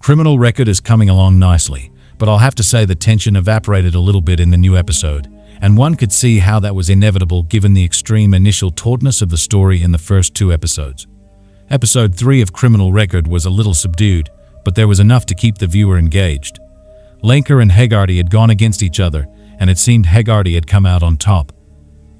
Criminal Record is coming along nicely, but I'll have to say the tension evaporated a little bit in the new episode, and one could see how that was inevitable given the extreme initial tautness of the story in the first 2 episodes. Episode 3 of Criminal Record was a little subdued, but there was enough to keep the viewer engaged. Lenker and Hegarty had gone against each other, and it seemed Hegarty had come out on top.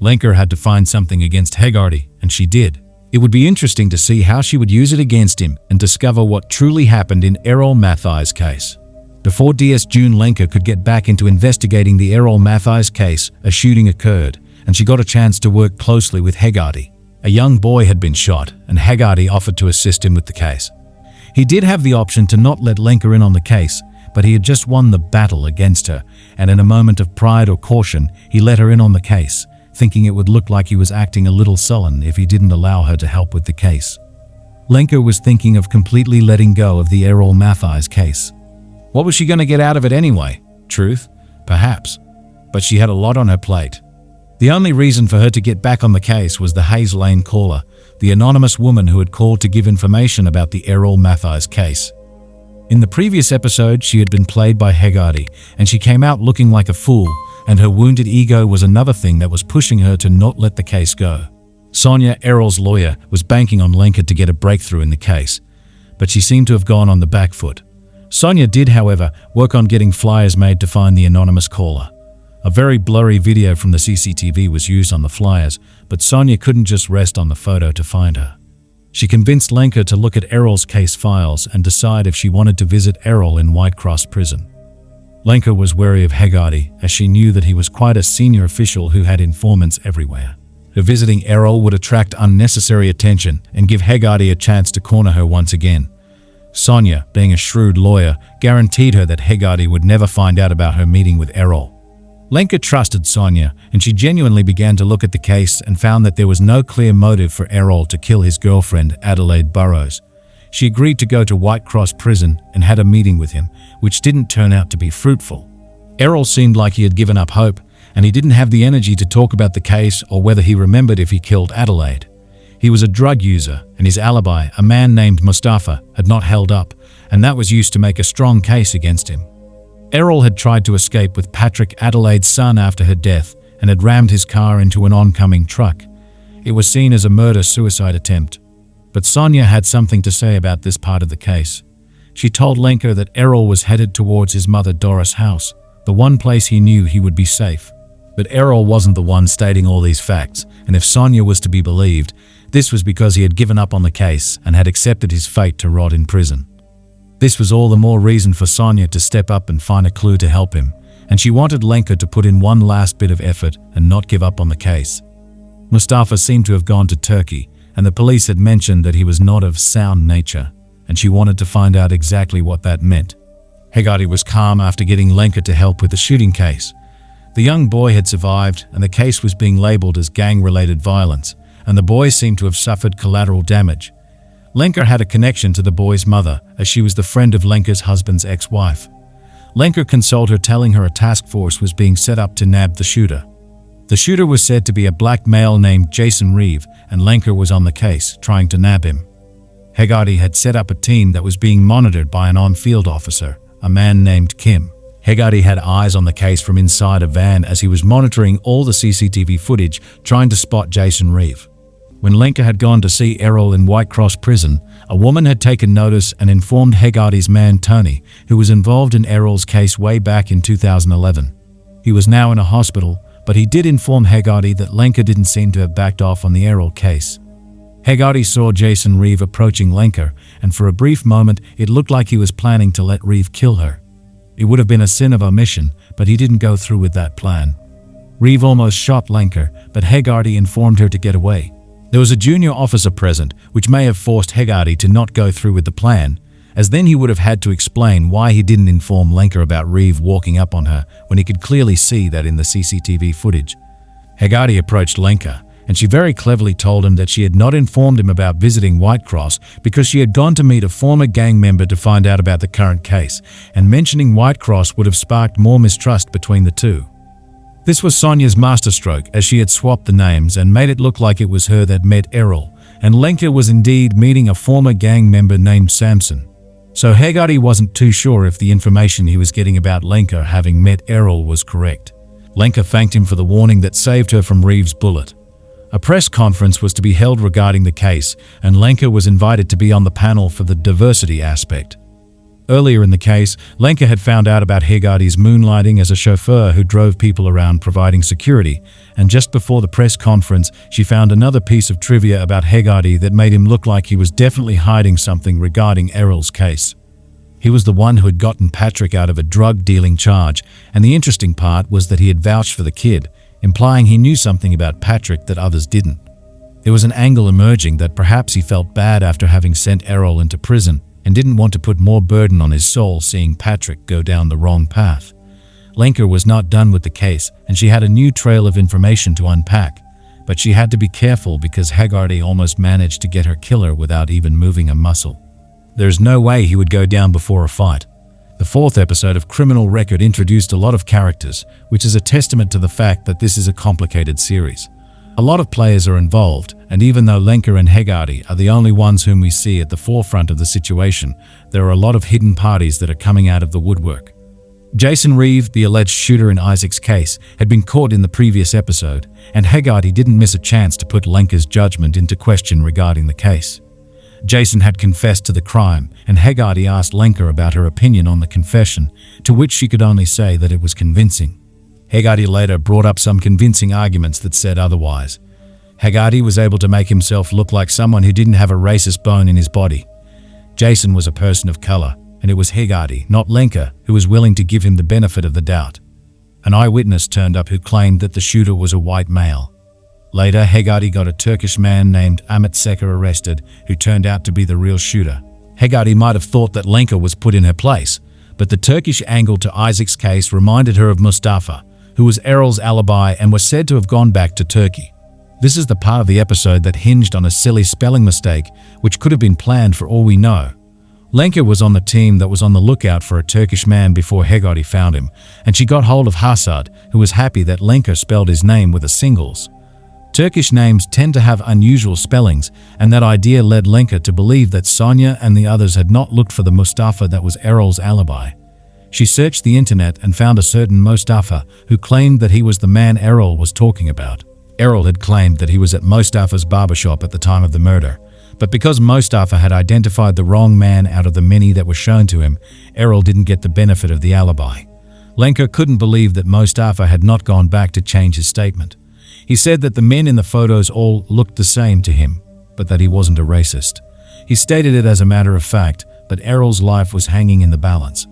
Lenker had to find something against Hegarty, and she did. It would be interesting to see how she would use it against him and discover what truly happened in Errol Mathai's case. Before DS June Lenker could get back into investigating the Errol Mathai's case, a shooting occurred, and she got a chance to work closely with Hegarty. A young boy had been shot, and Hegarty offered to assist him with the case. He did have the option to not let Lenker in on the case, but he had just won the battle against her, and in a moment of pride or caution, he let her in on the case, thinking it would look like he was acting a little sullen if he didn't allow her to help with the case. Lenker was thinking of completely letting go of the Errol Mathai's case. What was she going to get out of it anyway? Truth? Perhaps. But she had a lot on her plate. The only reason for her to get back on the case was the Hayes Lane caller, the anonymous woman who had called to give information about the Errol Mathai's case. In the previous episode, she had been played by Hegarty, and she came out looking like a fool, and her wounded ego was another thing that was pushing her to not let the case go. Sonia, Errol's lawyer, was banking on Lenker to get a breakthrough in the case, but she seemed to have gone on the back foot. Sonia did, however, work on getting flyers made to find the anonymous caller. A very blurry video from the CCTV was used on the flyers, but Sonia couldn't just rest on the photo to find her. She convinced Lenker to look at Errol's case files and decide if she wanted to visit Errol in Whitecross prison. Lenker was wary of Hegarty, as she knew that he was quite a senior official who had informants everywhere. Her visiting Errol would attract unnecessary attention and give Hegarty a chance to corner her once again. Sonia, being a shrewd lawyer, guaranteed her that Hegarty would never find out about her meeting with Errol. Lenker trusted Sonia, and she genuinely began to look at the case and found that there was no clear motive for Errol to kill his girlfriend, Adelaide Burrows. She agreed to go to Whitecross prison and had a meeting with him, which didn't turn out to be fruitful. Errol seemed like he had given up hope, and he didn't have the energy to talk about the case or whether he remembered if he killed Adelaide. He was a drug user, and his alibi, a man named Mustafa, had not held up, and that was used to make a strong case against him. Errol had tried to escape with Patrick, Adelaide's son, after her death, and had rammed his car into an oncoming truck. It was seen as a murder-suicide attempt. But Sonia had something to say about this part of the case. She told Lenker that Errol was headed towards his mother Doris' house, the one place he knew he would be safe. But Errol wasn't the one stating all these facts, and if Sonia was to be believed, this was because he had given up on the case and had accepted his fate to rot in prison. This was all the more reason for Sonia to step up and find a clue to help him, and she wanted Lenker to put in one last bit of effort and not give up on the case. Mustafa seemed to have gone to Turkey, and the police had mentioned that he was not of sound nature, and she wanted to find out exactly what that meant. Hegarty was calm after getting Lenker to help with the shooting case. The young boy had survived, and the case was being labeled as gang-related violence, and the boy seemed to have suffered collateral damage. Lenker had a connection to the boy's mother, as she was the friend of Lenker's husband's ex-wife. Lenker consoled her, telling her a task force was being set up to nab the shooter. The shooter was said to be a black male named Jason Reeve, and Lenker was on the case, trying to nab him. Hegarty had set up a team that was being monitored by an on-field officer, a man named Kim. Hegarty had eyes on the case from inside a van as he was monitoring all the CCTV footage, trying to spot Jason Reeve. When Lenker had gone to see Errol in Whitecross prison, a woman had taken notice and informed Hegarty's man Tony, who was involved in Errol's case way back in 2011. He was now in a hospital, but he did inform Hegarty that Lenker didn't seem to have backed off on the Errol case. Hegarty saw Jason Reeve approaching Lenker, and for a brief moment it looked like he was planning to let Reeve kill her. It would have been a sin of omission, but he didn't go through with that plan. Reeve almost shot Lenker, but Hegarty informed her to get away. There was a junior officer present, which may have forced Hegarty to not go through with the plan, as then he would have had to explain why he didn't inform Lenker about Reeve walking up on her when he could clearly see that in the CCTV footage. Hegarty approached Lenker, and she very cleverly told him that she had not informed him about visiting Whitecross because she had gone to meet a former gang member to find out about the current case, and mentioning Whitecross would have sparked more mistrust between the two. This was Sonia's masterstroke, as she had swapped the names and made it look like it was her that met Errol, and Lenker was indeed meeting a former gang member named Samson. So Haggerty wasn't too sure if the information he was getting about Lenka having met Errol was correct. Lenka thanked him for the warning that saved her from Reeves' bullet. A press conference was to be held regarding the case, and Lenka was invited to be on the panel for the diversity aspect. Earlier in the case, Lenka had found out about Haggerty's moonlighting as a chauffeur who drove people around providing security, and just before the press conference, she found another piece of trivia about Haggerty that made him look like he was definitely hiding something regarding Errol's case. He was the one who had gotten Patrick out of a drug-dealing charge, and the interesting part was that he had vouched for the kid, implying he knew something about Patrick that others didn't. There was an angle emerging that perhaps he felt bad after having sent Errol into prison, and didn't want to put more burden on his soul seeing Patrick go down the wrong path. Lenka was not done with the case, and she had a new trail of information to unpack, but she had to be careful because Haggerty almost managed to get her killer without even moving a muscle. There's no way he would go down before a fight. The fourth episode of Criminal Record introduced a lot of characters, which is a testament to the fact that this is a complicated series. A lot of players are involved, and even though Lenka and Haggerty are the only ones whom we see at the forefront of the situation, there are a lot of hidden parties that are coming out of the woodwork. Jason Reeve, the alleged shooter in Isaac's case, had been caught in the previous episode, and Haggerty didn't miss a chance to put Lenka's judgment into question regarding the case. Jason had confessed to the crime, and Haggerty asked Lenka about her opinion on the confession, to which she could only say that it was convincing. Haggerty later brought up some convincing arguments that said otherwise. Haggerty was able to make himself look like someone who didn't have a racist bone in his body. Jason was a person of color, and it was Haggerty, not Lenka, who was willing to give him the benefit of the doubt. An eyewitness turned up who claimed that the shooter was a white male. Later, Haggerty got a Turkish man named Ahmet Seker arrested, who turned out to be the real shooter. Haggerty might have thought that Lenka was put in her place, but the Turkish angle to Isaac's case reminded her of Mustafa, who was Errol's alibi and was said to have gone back to Turkey. This is the part of the episode that hinged on a silly spelling mistake, which could have been planned for all we know. Lenka was on the team that was on the lookout for a Turkish man before Haggerty found him, and she got hold of Hassad, who was happy that Lenka spelled his name with a singles. Turkish names tend to have unusual spellings, and that idea led Lenka to believe that Sonia and the others had not looked for the Mustafa that was Errol's alibi. She searched the internet and found a certain Mustafa who claimed that he was the man Errol was talking about. Errol had claimed that he was at Mustafa's barbershop at the time of the murder, but because Mustafa had identified the wrong man out of the many that were shown to him, Errol didn't get the benefit of the alibi. Lenka couldn't believe that Mustafa had not gone back to change his statement. He said that the men in the photos all looked the same to him, but that he wasn't a racist. He stated it as a matter of fact, but Errol's life was hanging in the balance.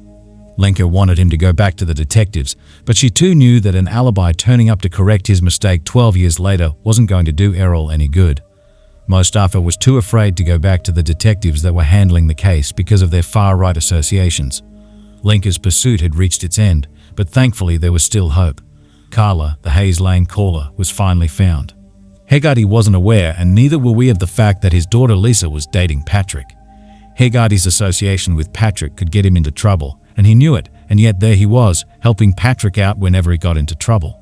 Lenka wanted him to go back to the detectives, but she too knew that an alibi turning up to correct his mistake 12 years later wasn't going to do Errol any good. Mustafa was too afraid to go back to the detectives that were handling the case because of their far-right associations. Lenka's pursuit had reached its end, but thankfully there was still hope. Carla, the Hayes Lane caller, was finally found. Haggerty wasn't aware, and neither were we, of the fact that his daughter Lisa was dating Patrick. Haggerty's association with Patrick could get him into trouble, and he knew it, and yet there he was, helping Patrick out whenever he got into trouble.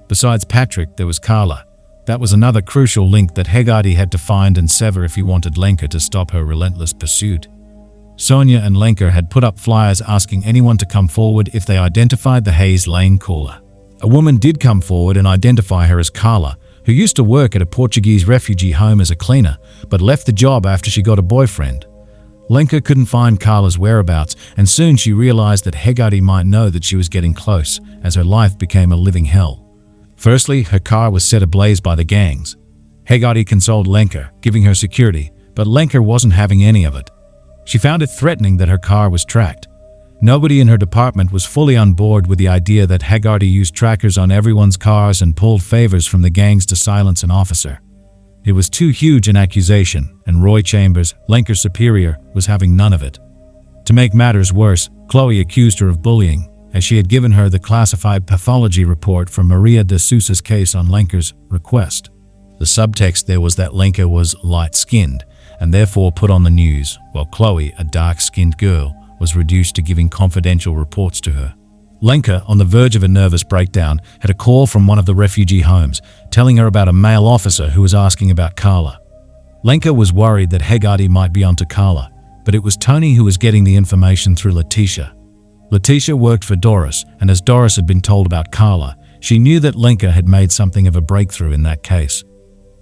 Besides Patrick, there was Carla. That was another crucial link that Haggerty had to find and sever if he wanted Lenka to stop her relentless pursuit. Sonia and Lenka had put up flyers asking anyone to come forward if they identified the Hayes Lane caller. A woman did come forward and identify her as Carla, who used to work at a Portuguese refugee home as a cleaner, but left the job after she got a boyfriend. Lenka couldn't find Carla's whereabouts, and soon she realized that Haggerty might know that she was getting close, as her life became a living hell. Firstly, her car was set ablaze by the gangs. Haggerty consoled Lenka, giving her security, but Lenka wasn't having any of it. She found it threatening that her car was tracked. Nobody in her department was fully on board with the idea that Haggerty used trackers on everyone's cars and pulled favors from the gangs to silence an officer. It was too huge an accusation, and Roy Chambers, Lenka's superior, was having none of it. To make matters worse, Chloe accused her of bullying, as she had given her the classified pathology report from Maria de Sousa's case on Lenka's request. The subtext there was that Lenka was light-skinned, and therefore put on the news, while Chloe, a dark-skinned girl, was reduced to giving confidential reports to her. Lenka, on the verge of a nervous breakdown, had a call from one of the refugee homes, telling her about a male officer who was asking about Carla. Lenka was worried that Haggerty might be onto Carla, but it was Tony who was getting the information through Letitia. Letitia worked for Doris, and as Doris had been told about Carla, she knew that Lenka had made something of a breakthrough in that case.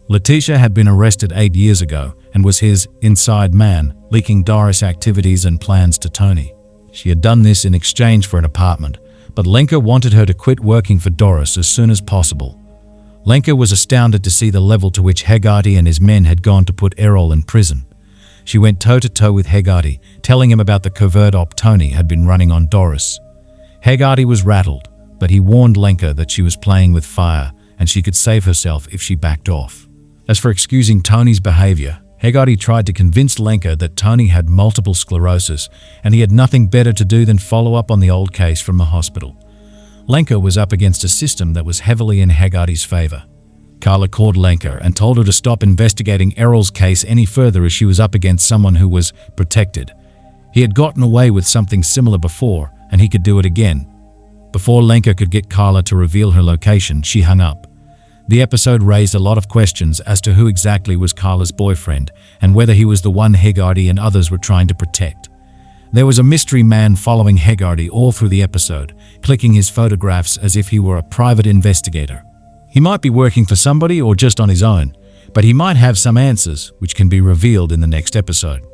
Letitia had been arrested 8 years ago and was his inside man, leaking Doris' activities and plans to Tony. She had done this in exchange for an apartment, but Lenka wanted her to quit working for Doris as soon as possible. Lenka was astounded to see the level to which Hegarty and his men had gone to put Errol in prison. She went toe-to-toe with Hegarty, telling him about the covert op Tony had been running on Doris. Hegarty was rattled, but he warned Lenka that she was playing with fire and she could save herself if she backed off. As for excusing Tony's behavior, Hegarty tried to convince Lenka that Tony had multiple sclerosis and he had nothing better to do than follow up on the old case from the hospital. Lenka was up against a system that was heavily in Hegarty's favor. Carla called Lenka and told her to stop investigating Errol's case any further as she was up against someone who was protected. He had gotten away with something similar before and he could do it again. Before Lenka could get Carla to reveal her location, she hung up. The episode raised a lot of questions as to who exactly was Carla's boyfriend and whether he was the one Hegarty and others were trying to protect. There was a mystery man following Hegarty all through the episode, clicking his photographs as if he were a private investigator. He might be working for somebody or just on his own, but he might have some answers which can be revealed in the next episode.